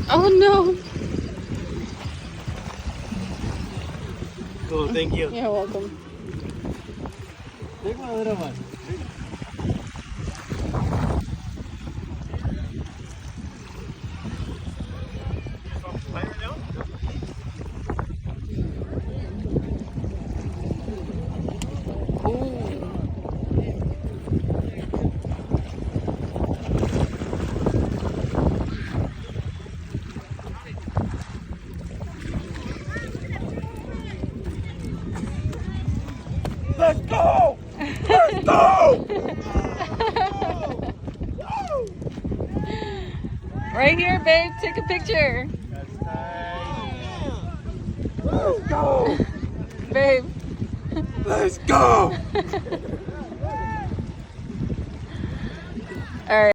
Oh no. Cool, thank you. You're welcome. Take one little one. Let's go! Let's go! Right here, babe. Take a picture. That's nice. Let's go! Babe. Let's go!